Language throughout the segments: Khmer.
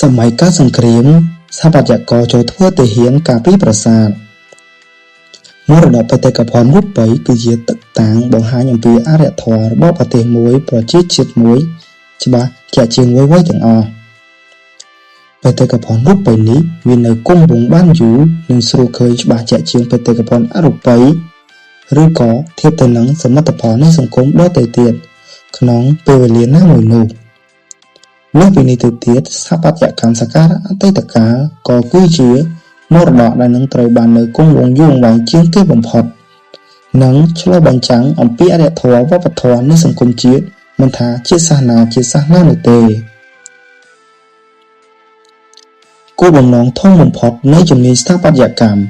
សម័យកាលសង្គ្រាមស្ថាបត្យករចូលធ្វើទាហានការពារប្រាសាទមរតកបេតិកភណ្ឌរូបីគឺជាទឹកតាំងបង្ហាញអំពីអរិយធម៌របស់ប្រទេសមួយប្រជាជាតិមួយច្បាស់ជាជាងវ័យទាំងអស់បេតិកភណ្ឌរូបីនេះវានៅគង់វង្សបានយូរនិងស្រួលឃើញច្បាស់ជាជាងបេតិកភណ្ឌអរូបីឬក៏ធៀបទៅនឹងសមិទ្ធផលនៃសង្គមដទៃទៀតក្នុងពេលវេលាណាមួយនោះលើសពីនេះទៅទៀតស្ថាបត្យកម្មសក្ការៈអតីតកាលក៏គឺជាមរតកដែលនឹងត្រូវបាននៅគង់វង្សយូរអង្វែងជាងគេបំផុតនិងឆ្លុះបញ្ចាំងអំពីអរិយធម៌វប្បធម៌នៃសង្គមជាតិមិនថាជាសាសនានោះទេគោលបំណងធំបំផុតនៃជំនាញស្ថាបត្យកម្ម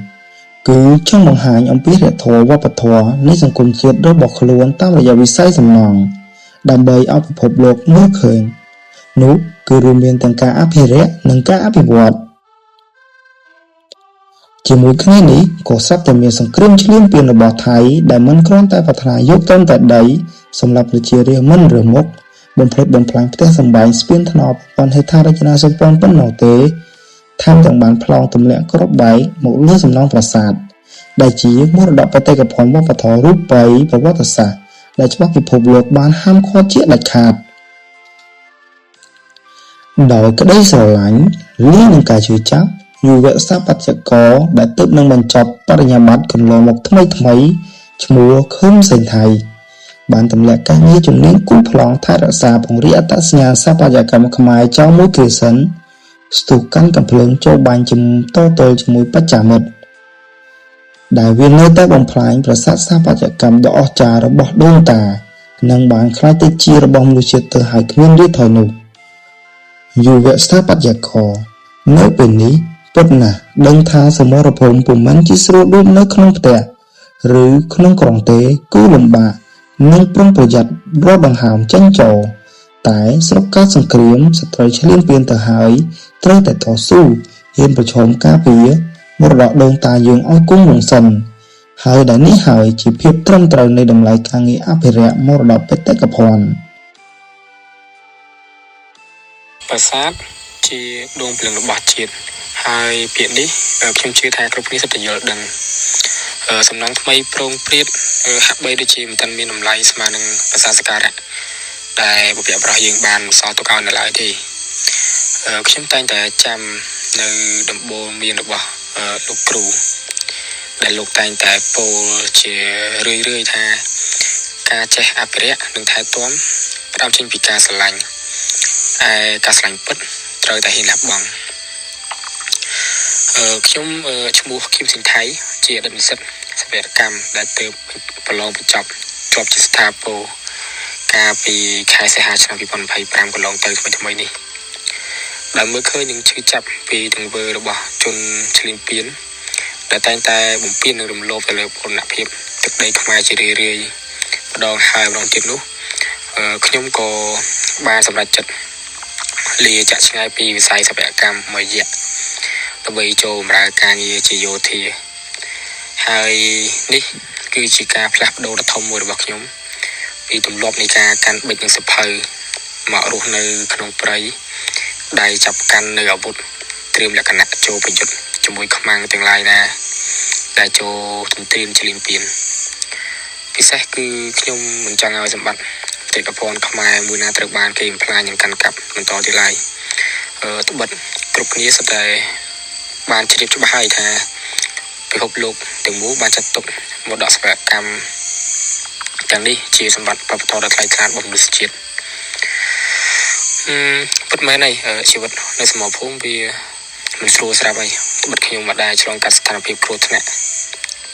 គឺចង់បង្ហាញអំពីអរិយធម៌វប្បធម៌នៃសង្គមជាតិរបស់ខ្លួនតាមរយៈវិស័យសំណង់ដើម្បីឲ្យពិភពលោកមើលឃើញនោះគឺរួមមានទាំងការអភិរក្សនិងការអភិវឌ្ឍជាមួយគ្នានេះក៏ស្រាប់តែមានសង្គ្រាមឈ្លានពានរបស់ថៃដែលមិនគ្រាន់តែប្រាថ្នាយកត្រឹមតែដីសម្រាប់ប្រជារាស្ត្រមិនរើសមុខបំផ្លិចបំផ្លាញផ្ទះសម្បែងស្ពានថ្នល់ប៉ុនហេដ្ឋារចនាសម្ព័ន្ធប៉ុណ្ណោះទេថែមទាំងបានប្លង់ទម្លាក់គ្រាប់បែកមកលើសំណង់ប្រាសាទដែលជាមរតកបេតិកភណ្ឌវប្បធម៌រូបីប្រវត្តិសាស្ត្រដែលច្បាស់ពិភពលោកបានហាមឃាត់ជាដាច់ខាតដោយក្តីស្រឡាញ់លាយនឹងការជឿចាប់យុវស្ថាបត្យករដែលទើបនឹងបញ្ចប់បរិញ្ញាបត្រកន្លងមកថ្មីឈ្មោះខឹមសេងថៃបានទម្លាក់ការងារជំនាញគូប្លង់ថែរក្សាពង្រីកអត្តសញ្ញាណស្ថាបត្យកម្មខ្មែរចោលមួយគ្រាសិនស្ទុះកាន់កំភ្លើងចូលបាញ់តទល់ជាមួយបច្ចាមិត្តដែលវានៅតែបំផ្លាញប្រាសាទស្ថាបត្យកម្មដ៏អស្ចារ្យរបស់ដូនតានិងបានក្លាយទៅជារបស់មនុស្សជាតិទៅហើយគ្មានរៀបថយនោះយុវស្ថាបត្យករនៅពេលនេះពិតណាស់ដឹងថាសមរភូមិពុំមែនជាស្រួលដូចនៅក្នុងផ្ទះឬក្នុងក្រុងទេគឺលំបាកនិងប្រុងប្រយ័ត្នរាល់ដង្ហើមចេញចូលតែស្រុកកើតសង្គ្រាមស្ត្រីឈ្លានពានទៅហើយត្រូវតែតស៊ូហ៊ានប្រឈមការពារមរតកដូនតាយើងឲ្យគង់វង្សសិនហើយដែលនេះហើយជាភាពត្រឹមត្រូវនៃតម្លៃការងារអភិរក្សមរតកបេតិកភណ្ឌប្រាសាទជាដួងព្រលឹងរបស់ជាតិហើយពាក្យនេះខ្ញុំជឿថាគ្រប់គ្នាសុទ្ធតែយល់ដឹងសំណង់ថ្មីប្រងព្រាតហាក់បីដូចជាមិនទាន់មានតម្លៃស្មើនឹងប្រាសាទសក្ការៈដែលបុព្វបុរសយើងបានបន្សល់ទុកឲ្យនៅឡើយទេខ្ញុំតែងតែចាំនៅដំបូន្មានរបស់លោកគ្រូដែលលោកតែងតែពោលជារឿយថាការចេះអភិរក្សនិងថែទាំផ្ដើមចេញពីការស្រឡាញ់ការស្រឡាញ់ពិតត្រូវតែហ៊ានលះបង់ខ្ញុំឈ្មោះគឹមស៊ីនថៃជាអតីតនិស្សិតសេវាកម្មដែលទើបប្រឡងបញ្ចប់ជាប់ជាស្ថាពរកាលពីខែសីហាឆ្នាំ2025កន្លងទៅថ្មីនេះដែលមើលឃើញនឹងឈឺចាប់ពីទង្វើរបស់ជនឈ្លានពានដែលតែងតែបំពាននិងរំលោភទៅលើបុណ្យភាពទឹកដីខ្មែរជារឿយម្ដងហើយម្ដងទៀតនោះខ្ញុំក៏បានសម្រេចចិត្តលាចាក់ឆ្ងាយពីវិស័យសិប្បកម្មមួយរយៈដើម្បីចូលបម្រើការងារជាយោធាហើយនេះគឺជាការផ្លាស់ប្ដូរដ៏ធំមួយរបស់ខ្ញុំពីទម្លាប់នៃការកាន់បិចនិងសភៅមករស់នៅក្នុងព្រៃដៃចាប់កាន់នៅអាវុធត្រៀមលក្ខណៈចូលប្រយុទ្ធជាមួយខ្មាំងទាំងឡាយណាដែលចូលទន្ទ្រានឈ្លានពានពិសេសគឺខ្ញុំមិនចង់ឲ្យសម្បត្តិបេតិកភណ្ឌខ្មែរមួយណាត្រូវបានគេបំផ្លាញនិងកាន់កាប់បន្តទៀតឡើយត្បិតគ្រប់គ្នាសុទ្ធតែបានជ្រាបច្បាស់ហើយថាពិភពលោកទាំងមូលបានចាត់ទុកមរតកសិប្បកម្មទាំងនេះជាសម្បត្តិវប្បធម៌ដ៏ថ្លៃថ្លារបស់មនុស្សជាតិពិតមែនហើយជីវិតនៅសមរភូមិវាមិនស្រួលស្រាប់ហើយត្បិតខ្ញុំមិនដែលឆ្លងកាត់ស្ថានភាពគ្រោះថ្នាក់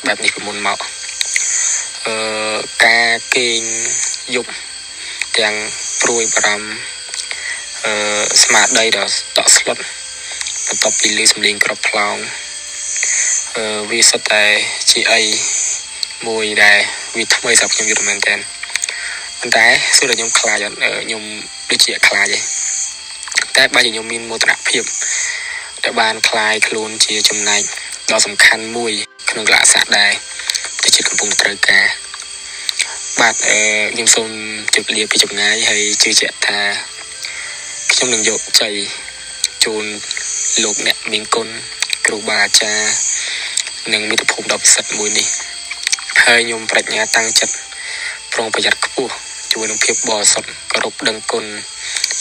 បែបនេះពីមុនមកការគេងយប់ទាំងព្រួយបារម្ភស្មារតីដល់តក់ស្លុតបន្ទាប់ពីឮសំឡេងគ្រាប់ផ្លោងវាសុទ្ធតែជាអីមួយដែលវាថ្មីសម្រាប់ខ្ញុំយល់មែនតើប៉ុន្តែសួរតែខ្ញុំខ្លាចអត់ខ្ញុំដូចជាខ្លាចឯងតែបើខ្ញុំមានមោទនភាពដែលបានខ្លាយខ្លួនជាចំណែកដ៏សំខាន់មួយក្នុងកលស័កដែរប្រទេសជាតិកំពុងត្រូវការបាទខ្ញុំសូមជម្រាបពីចម្ងាយហើយជឿជាក់ថាខ្ញុំនឹងយកជ័យ ជូនលោកអ្នកមានគុណគ្រូបាអាចារ្យនិងមិត្តភូមិដ៏ពិសិដ្ឋមួយនេះហើយខ្ញុំប្រាជ្ញាតាំងចិត្តប្រុងប្រយ័ត្នខ្ពស់ជួយនឹងភាពបរិសុទ្ធគោរពដឹងគុណ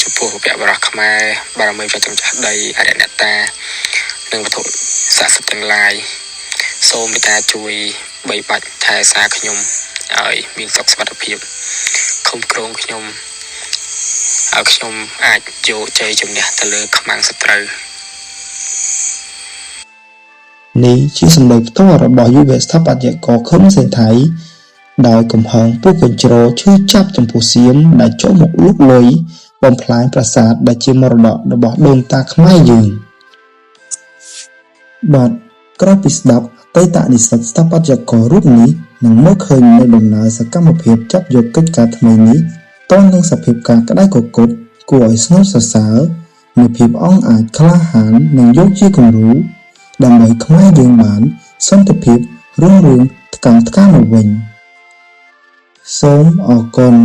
ចំពោះបុព្វបុរសខ្មែរបារមីព្រះចំចាស់ដីអរិយអ្នកតានិងវត្ថុស័ក្តិសិទ្ធិទាំងឡាយសូមមេត្តាជួយបីបាច់ថែសារខ្ញុំឲ្យមានសុខសុវត្ថិភាពគ្រប់គ្រងខ្ញុំឲ្យខ្ញុំអាចយកជ័យជំនះទៅលើខ្មាំងសត្រូវនេះជាសម្ដីផ្ទាល់របស់យុវស្ថាបត្យករខឹមសេនថៃដោយកំហឹងពួកកញ្ជ្រោឈឺចាប់ចំពោះសៀមដែលចូលមកលុកលុយបំផ្លាញប្រាសាទដែលជាមរតករបស់ដូនតាខ្មែរយើងបាទក្រោយពីស្ដាប់អតីតនិស្សិតស្ថាបត្យកររូបនេះនឹងមើលឃើញនៅដំណើរសកម្មភាពចាប់យកកិច្ចការថ្មីនេះតនឹងសភាពការក្តៅគគុតគួរឲ្យស្ងើចសរសើរនៃភាពអង់អាចក្លាហាននិងយកជាគំរូដើម្បីខ្មែរយើងបានសន្តិភាពរុងរឿងថ្កើងថ្កាងមកវិញសូមអរគុណ